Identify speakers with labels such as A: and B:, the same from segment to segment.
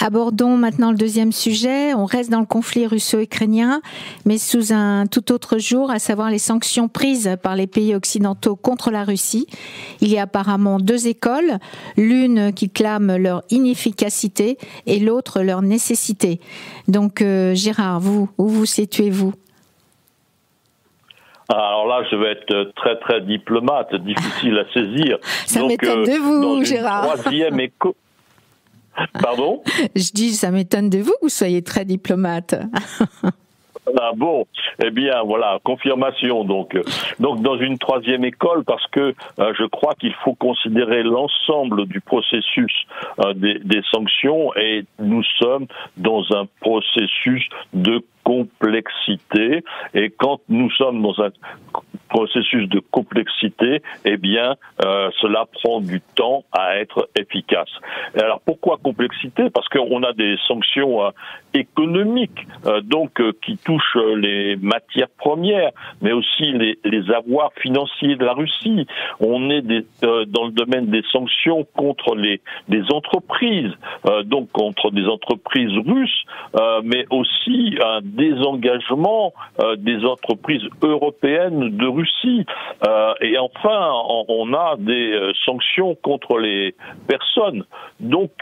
A: Abordons maintenant le deuxième sujet. On reste dans le conflit russo-ukrainien, mais sous un tout autre jour, à savoir les sanctions prises par les pays occidentaux contre la Russie. Il y a apparemment deux écoles, l'une qui clame leur inefficacité et l'autre leur nécessité. Donc Gérard, où vous situez-vous ?
B: Alors là, je vais être très très diplomate, difficile à saisir.
A: Ça m'étonne de vous, Gérard.
B: Troisième école. Pardon ?
A: Je dis, ça m'étonne de vous que vous soyez très diplomate.
B: Ah bon, eh bien voilà, confirmation donc dans une troisième école, parce que je crois qu'il faut considérer l'ensemble du processus des sanctions, et nous sommes dans un processus de complexité, et quand nous sommes dans un processus de complexité, eh bien, cela prend du temps à être efficace. Et alors, pourquoi complexité ? Parce qu'on a des sanctions économiques, qui touchent les matières premières, mais aussi les avoirs financiers de la Russie. On est dans le domaine des sanctions contre des entreprises, donc contre des entreprises russes, mais aussi un désengagement des entreprises européennes de Russie. Et enfin, on a des sanctions contre les personnes. Donc,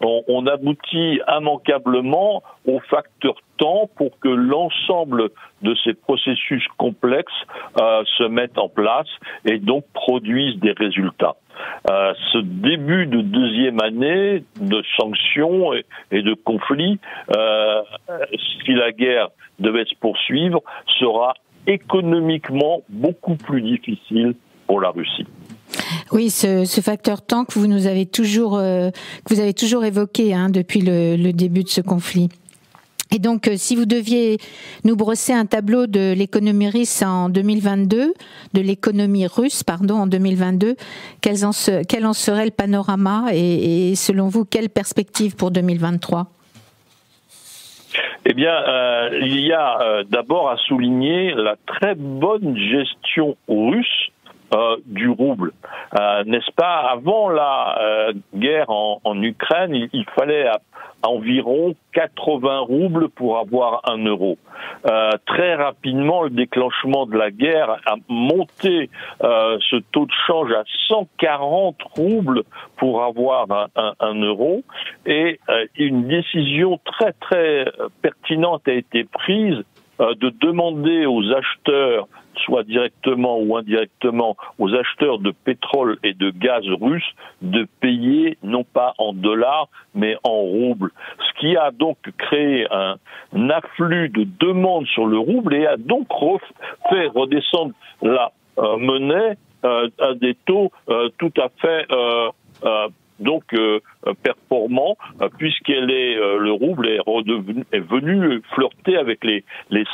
B: on aboutit immanquablement au facteur temps pour que l'ensemble de ces processus complexes se mettent en place et donc produisent des résultats. Ce début de deuxième année de sanctions et de conflits, si la guerre devait se poursuivre, sera économiquement beaucoup plus difficile pour la Russie.
A: Oui, ce facteur temps que vous avez toujours évoqué depuis le début de ce conflit. Et donc, si vous deviez nous brosser un tableau de l'économie russe en 2022, en 2022, quel en serait le panorama et selon vous, quelle perspective pour 2023 ?
B: Eh bien, il y a d'abord à souligner la très bonne gestion russe du rouble. N'est-ce pas ? Avant la guerre en Ukraine, il fallait environ 80 roubles pour avoir 1 euro. Très rapidement, le déclenchement de la guerre a monté ce taux de change à 140 roubles pour avoir un euro, et une décision très très pertinente a été prise de demander aux acheteurs, soit directement ou indirectement, aux acheteurs de pétrole et de gaz russes, de payer non pas en dollars, mais en roubles. Ce qui a donc créé un afflux de demandes sur le rouble et a donc fait redescendre la monnaie à des taux tout à fait performant, puisqu'elle le rouble est venu flirter avec les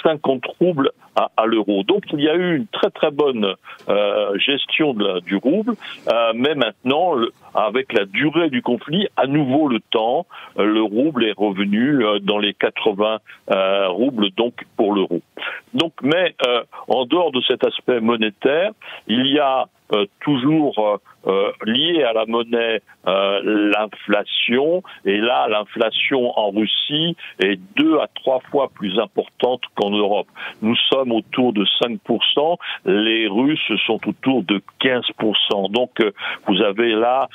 B: 50 roubles à l'euro. Donc il y a eu une très très bonne gestion du rouble, mais maintenant, avec la durée du conflit, à nouveau le temps, le rouble est revenu dans les 80 roubles donc pour l'euro. Donc, mais en dehors de cet aspect monétaire, il y a toujours lié à la monnaie l'inflation, et là l'inflation en Russie est 2 à 3 fois plus importante qu'en Europe. Nous sommes autour de 5%, les Russes sont autour de 15%. Donc vous avez là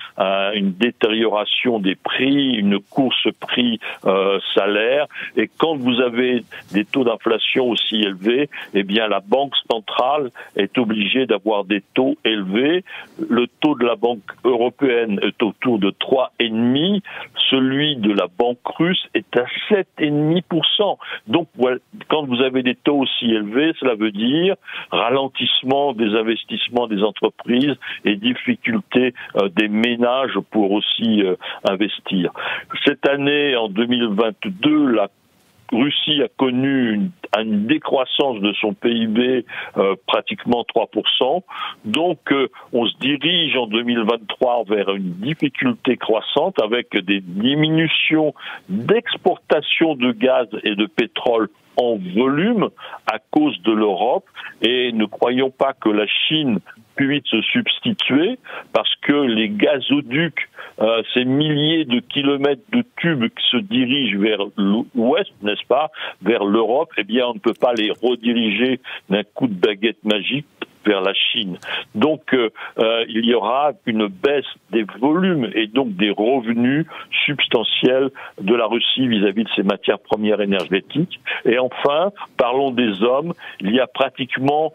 B: une détérioration des prix, une course prix-salaire, et quand vous avez des taux d'inflation aussi élevés, eh bien la Banque centrale est obligée d'avoir des taux élevés. Le taux de la Banque européenne est autour de 3,5%, celui de la Banque russe est à 7,5%. Donc voilà, quand vous avez des taux aussi élevés, cela veut dire ralentissement des investissements des entreprises et difficulté des ménages pour aussi investir. Cette année, en 2022, la Russie a connu une décroissance de son PIB pratiquement 3%. Donc on se dirige en 2023 vers une difficulté croissante avec des diminutions d'exportation de gaz et de pétrole en volume à cause de l'Europe, et ne croyons pas que la Chine plus vite se substituer, parce que les gazoducs, ces milliers de kilomètres de tubes qui se dirigent vers l'ouest, n'est-ce pas, vers l'Europe, eh bien, on ne peut pas les rediriger d'un coup de baguette magique vers la Chine. Donc, il y aura une baisse des volumes et donc des revenus substantiels de la Russie vis-à-vis de ses matières premières énergétiques. Et enfin, parlons des hommes. Il y a pratiquement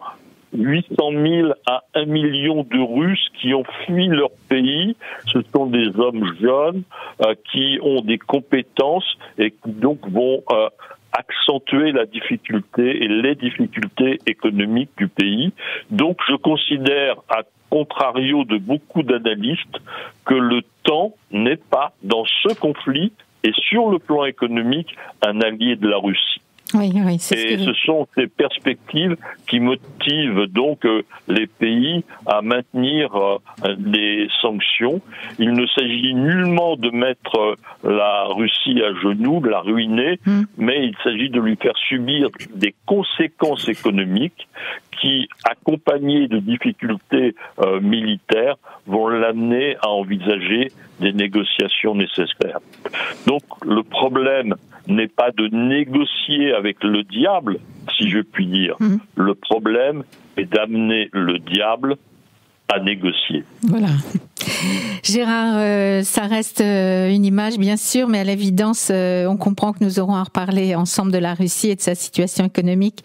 B: 800 000 à 1 million de Russes qui ont fui leur pays. Ce sont des hommes jeunes qui ont des compétences et qui donc vont accentuer la difficulté et les difficultés économiques du pays. Donc je considère, à contrario de beaucoup d'analystes, que le temps n'est pas, dans ce conflit et sur le plan économique, un allié de la Russie.
A: Oui, c'est
B: et ce sont ces perspectives qui motivent donc les pays à maintenir les sanctions. Il ne s'agit nullement de mettre la Russie à genoux, de la ruiner, mais il s'agit de lui faire subir des conséquences économiques qui, accompagnées de difficultés militaires, vont l'amener à envisager des négociations nécessaires. Donc le problème n'est pas de négocier avec le diable, si je puis dire. Le problème est d'amener le diable à négocier.
A: Voilà. Gérard, ça reste une image, bien sûr, mais à l'évidence, on comprend que nous aurons à reparler ensemble de la Russie et de sa situation économique